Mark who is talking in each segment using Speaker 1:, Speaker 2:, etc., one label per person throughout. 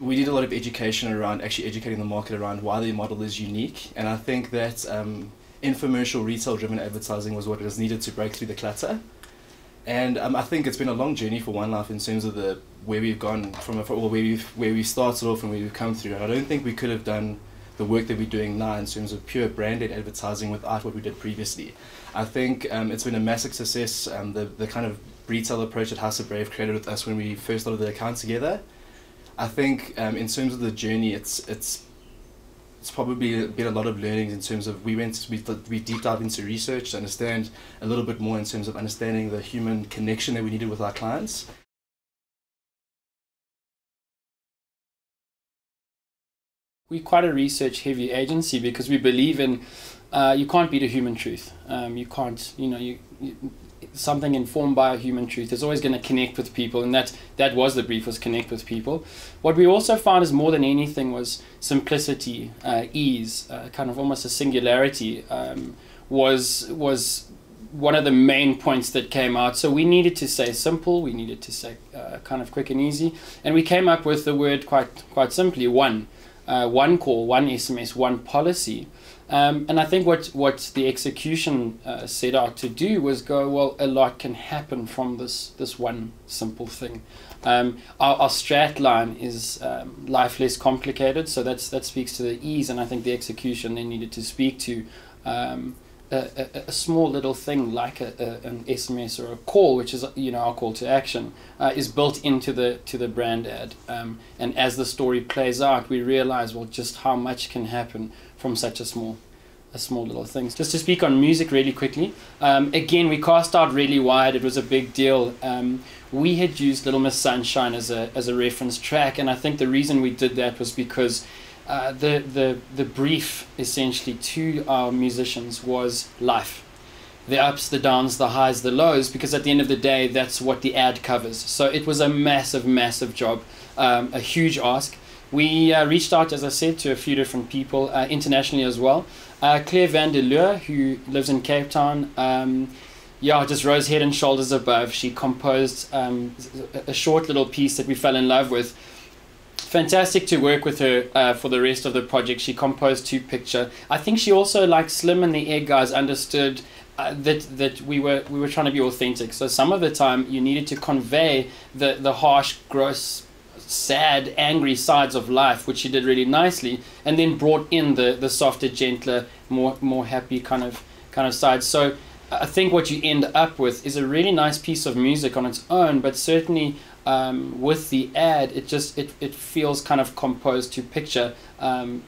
Speaker 1: We did a lot of education around actually educating the market around why the model is unique, and I think that infomercial retail-driven advertising was what was needed to break through the clutter. And I think it's been a long journey for One Life in terms of where we've gone from, or where we started off and where we've come through. And I don't think we could have done the work that we're doing now in terms of pure branded advertising without what we did previously. I think it's been a massive success. The kind of retail approach that House of Brave created with us when we first started the account together. I think in terms of the journey, it's probably been a lot of learnings in terms of we deep dived into research to understand a little bit more in terms of understanding the human connection that we needed with our clients.
Speaker 2: We're quite a research-heavy agency because we believe in you can't beat a human truth. You can't, something informed by a human truth is always going to connect with people, and that was the brief, was connect with people. What we also found is more than anything was simplicity, ease, kind of almost a singularity was one of the main points that came out. So we needed to say simple, we needed to say kind of quick and easy, and we came up with the word quite simply, one call, one SMS, one policy. And I think what the execution set out to do was go, well, a lot can happen from this one simple thing. Our strat line is life less complicated, so that speaks to the ease, and I think the execution then needed to speak to a small little thing like an SMS or a call, which is our call to action, is built into the brand ad. And as the story plays out, we realize, well, just how much can happen from such a small little thing. Just to speak on music really quickly, again, we cast out really wide. It was a big deal. We had used Little Miss Sunshine as a reference track, and I think the reason we did that was because the brief essentially to our musicians was life. The ups, the downs, the highs, the lows, because at the end of the day, that's what the ad covers. So it was a massive, massive job, a huge ask. We reached out, as I said, to a few different people, internationally as well. Claire van der Leur, who lives in Cape Town, just rose head and shoulders above. She composed a short little piece that we fell in love with. Fantastic to work with her for the rest of the project. She composed 2 pictures. I think she also, like Slim and the Egg guys, understood that we were trying to be authentic. So some of the time you needed to convey the harsh, gross, sad, angry sides of life, which she did really nicely, and then brought in the softer, gentler, more happy kind of side. So I think what you end up with is a really nice piece of music on its own, but certainly with the ad, it feels kind of composed to picture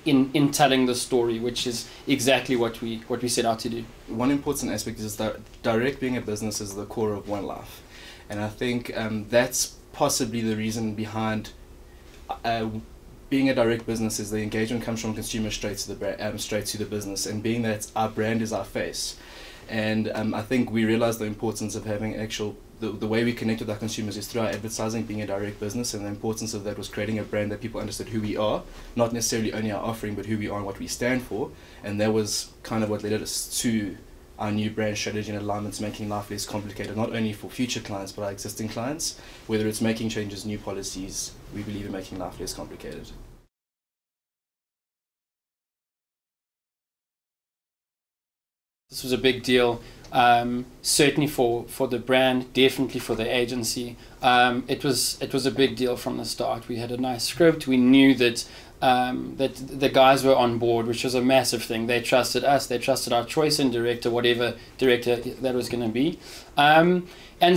Speaker 2: in telling the story, which is exactly what we set out to do.
Speaker 1: One important aspect is that direct being a business is the core of One Life, and I think that's possibly the reason behind being a direct business is the engagement comes from consumers straight to the business, and being that our brand is our face. And I think we realized the importance of having the way we connect with our consumers is through our advertising, being a direct business, and the importance of that was creating a brand that people understood who we are, not necessarily only our offering, but who we are and what we stand for. And that was kind of what led us to our new brand strategy and alignment to making life less complicated, not only for future clients, but our existing clients. Whether it's making changes, new policies, we believe in making life less complicated.
Speaker 2: This was a big deal, certainly for the brand, definitely for the agency. It was a big deal from the start. We had a nice script. We knew that that the guys were on board, which was a massive thing. They trusted us. They trusted our choice in director, whatever director that was going to be. And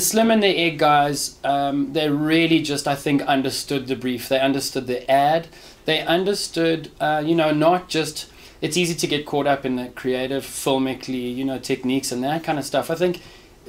Speaker 2: Slim and the Egg guys, they really just, I think, understood the brief. They understood the ad. They understood, not just. It's easy to get caught up in the creative, filmically, techniques and that kind of stuff. I think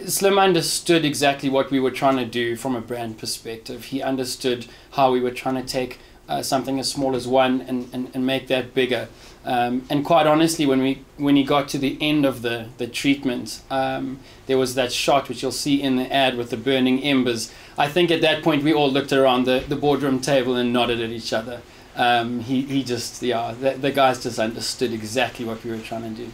Speaker 2: Slim understood exactly what we were trying to do from a brand perspective. He understood how we were trying to take something as small as one and make that bigger. And quite honestly, when he got to the end of the treatment, there was that shot which you'll see in the ad with the burning embers. I think at that point we all looked around the boardroom table and nodded at each other. The guys just understood exactly what we were trying to do.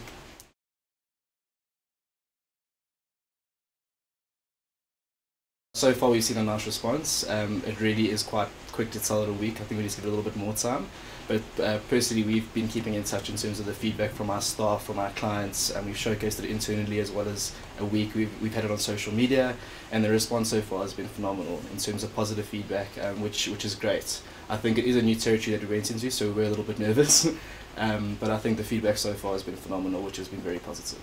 Speaker 1: So far we've seen a nice response. It really is quite quick to tell it a week. I think we need to give it a little bit more time. But personally, we've been keeping in touch in terms of the feedback from our staff, from our clients, and we've showcased it internally as well as a week. We've had it on social media, and the response so far has been phenomenal in terms of positive feedback, which is great. I think it is a new territory that we went into, so we're a little bit nervous. But I think the feedback so far has been phenomenal, which has been very positive.